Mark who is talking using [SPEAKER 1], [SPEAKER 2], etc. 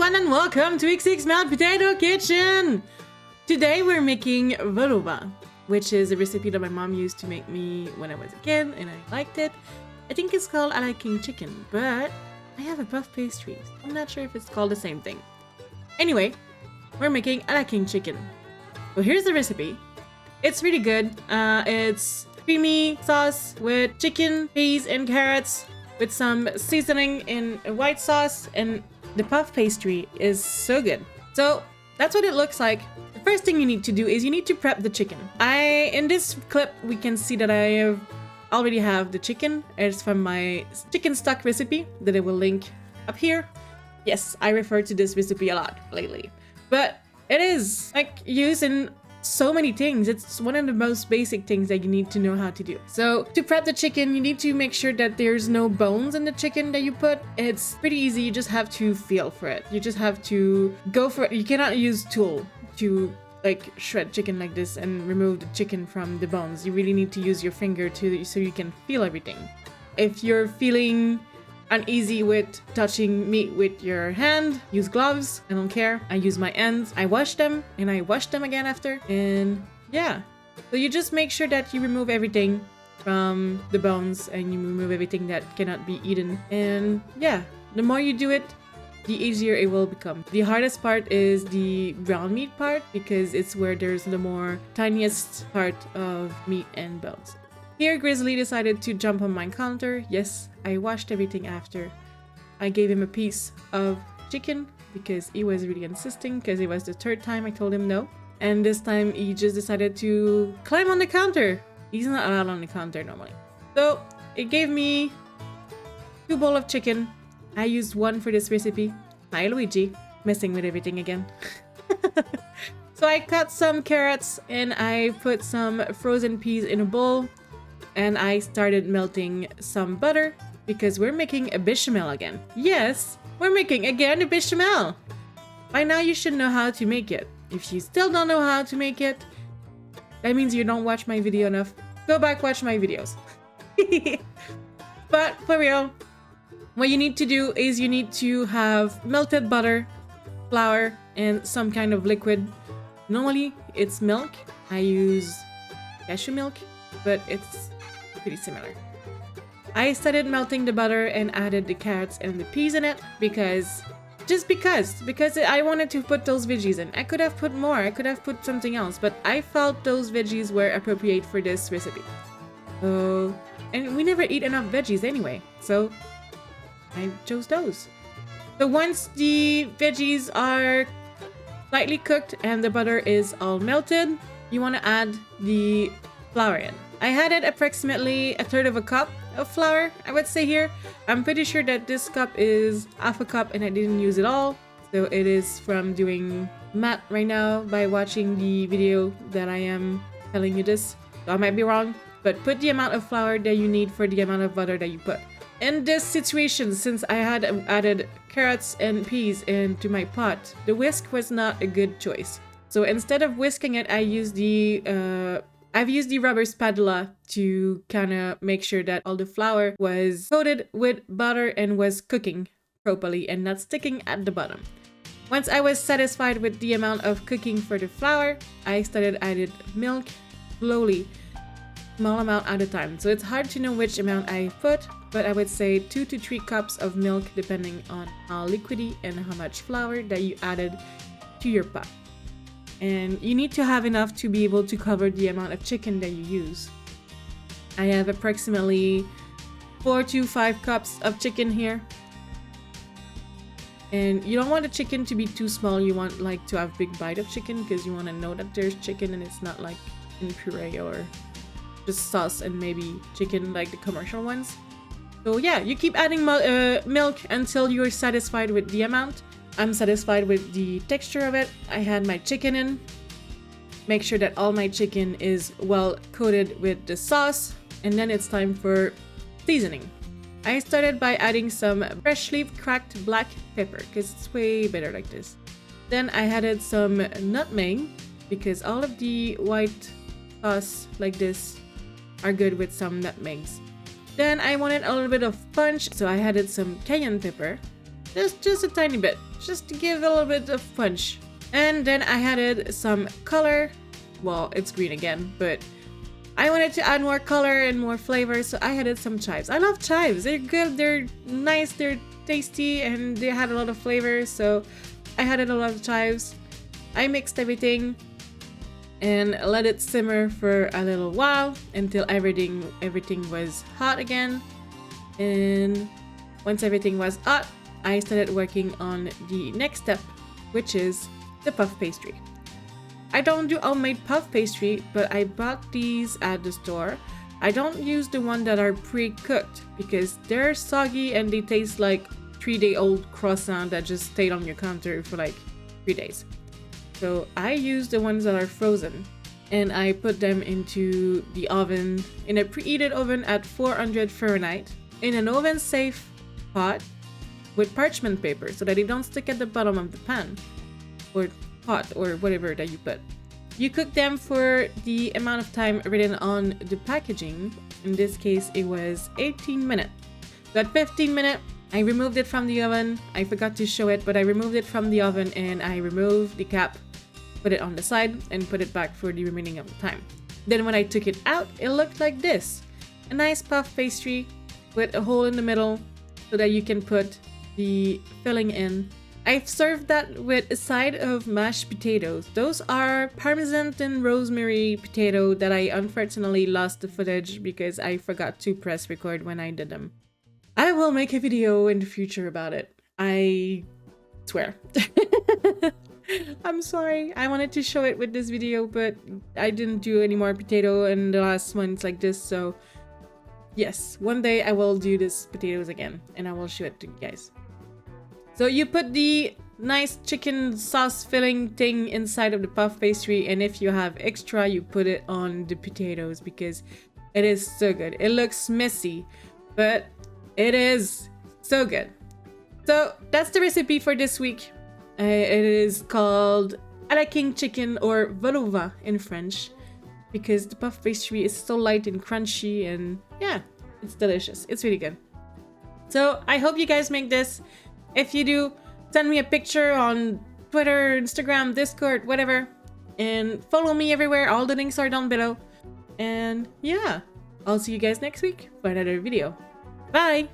[SPEAKER 1] everyone, and welcome to xxMelle Potato Kitchen! Today we're making volova, which is a recipe that my mom used to make me when I was a kid, and I liked it. I think it's called I like king chicken, but I have a puff pastry. I'm not sure if it's called the same thing. Anyway, we're making I like king chicken. So here's the recipe. It's really good. It's creamy sauce with chicken, peas, and carrots with some seasoning in white sauce, and the puff pastry is so good. So that's what it looks like. The first thing you need to do is you need to prep the chicken. In this clip, we can see that I already have the chicken. It's from my chicken stock recipe that I will link up here. Yes, I refer to this recipe a lot lately, but it is like used in so many things. It's one of the most basic things that you need to know how to do. So to prep the chicken, you need to make sure that there's no bones in the chicken that you put. It's pretty easy. You just have to feel for it. You just have to go for it. You cannot use tool to like shred chicken like this and remove the chicken from the bones. You really need to use your finger so you can feel everything. If you're feeling uneasy with touching meat with your hand, use gloves. I don't care. I use my hands. I wash them and I wash them again after. And yeah, so you just make sure that you remove everything from the bones and you remove everything that cannot be eaten. And yeah, the more you do it, the easier it will become. The hardest part is the ground meat part because it's where there's the more tiniest part of meat and bones. Here, Grizzly decided to jump on my counter. Yes, I washed everything after. I gave him a piece of chicken because he was really insisting because it was the third time I told him no. And this time he just decided to climb on the counter. He's not allowed on the counter normally. So it gave me 2 bowls of chicken. I used 1 for this recipe. Hi Luigi, messing with everything again. So I cut some carrots and I put some frozen peas in a bowl. And I started melting some butter because we're making a bechamel again. Yes, we're making again a bechamel. By now you should know how to make it. If you still don't know how to make it, that means you don't watch my video enough. Go back, watch my videos. But for real, what you need to do is you need to have melted butter, flour, and some kind of liquid. Normally it's milk. I use cashew milk, but it's pretty similar. I started melting the butter and added the carrots and the peas in it because I wanted to put those veggies in. I could have put more, I could have put something else, but I felt those veggies were appropriate for this recipe. And we never eat enough veggies anyway, so I chose those. So once the veggies are slightly cooked and the butter is all melted, you want to add the flour in. I had it approximately 1/3 of a cup of flour, I would say here. I'm pretty sure that this cup is 1/2 cup and I didn't use it all. So it is from doing math right now by watching the video that I am telling you this. So I might be wrong, but put the amount of flour that you need for the amount of butter that you put. In this situation, since I had added carrots and peas into my pot, the whisk was not a good choice. So instead of whisking it, I've used the rubber spatula to kind of make sure that all the flour was coated with butter and was cooking properly and not sticking at the bottom. Once I was satisfied with the amount of cooking for the flour, I started adding milk slowly, small amount at a time. So it's hard to know which amount I put, but I would say 2 to 3 cups of milk depending on how liquidy and how much flour that you added to your pot. And you need to have enough to be able to cover the amount of chicken that you use. I have approximately 4 to 5 cups of chicken here. And you don't want the chicken to be too small. You want like to have big bite of chicken because you want to know that there's chicken and it's not like in puree or just sauce and maybe chicken like the commercial ones. So yeah, you keep adding milk until you're satisfied with the amount. I'm satisfied with the texture of it. I had my chicken in. Make sure that all my chicken is well coated with the sauce. And then it's time for seasoning. I started by adding some freshly cracked black pepper because it's way better like this. Then I added some nutmeg because all of the white sauce like this are good with some nutmegs. Then I wanted a little bit of punch, so I added some cayenne pepper. Just a tiny bit. just to give a little bit of punch. And then I added some color. Well, it's green again, but I wanted to add more color and more flavor, so I added some chives. I love chives. They're good, they're nice, they're tasty, and they had a lot of flavor, so I added a lot of chives. I mixed everything and let it simmer for a little while until everything was hot again. And once everything was hot, I started working on the next step, which is the puff pastry. I don't do homemade puff pastry, but I bought these at the store. I don't use the ones that are pre-cooked because they're soggy and they taste like 3-day-old croissant that just stayed on your counter for like 3 days. So I use the ones that are frozen, and I put them into the oven, in a preheated oven at 400 Fahrenheit, in an oven-safe pot with parchment paper so that they don't stick at the bottom of the pan or pot or whatever that you put. You cook them for the amount of time written on the packaging. In this case, it was 18 minutes. So at 15 minutes, I removed it from the oven. I forgot to show it, but I removed it from the oven and I removed the cap, put it on the side, and put it back for the remaining of the time. Then when I took it out, it looked like this. A nice puff pastry with a hole in the middle so that you can put the filling in. I've served that with a side of mashed potatoes. Those are Parmesan and rosemary potato that I unfortunately lost the footage because I forgot to press record when I did them. I will make a video in the future about it. I swear. I'm sorry. I wanted to show it with this video, but I didn't do any more potato and the last one's like this, so yes, one day I will do this potatoes again and I will show it to you guys. So you put the nice chicken sauce filling thing inside of the puff pastry, and if you have extra, you put it on the potatoes because it is so good. It looks messy, but it is so good. So that's the recipe for this week. It is called à la king chicken, or vol au vent in French, because the puff pastry is so light and crunchy, and yeah, it's delicious. It's really good. So I hope you guys make this. If you do, send me a picture on Twitter, Instagram, Discord, whatever, and follow me everywhere. All the links are down below. And yeah, I'll see you guys next week for another video. Bye!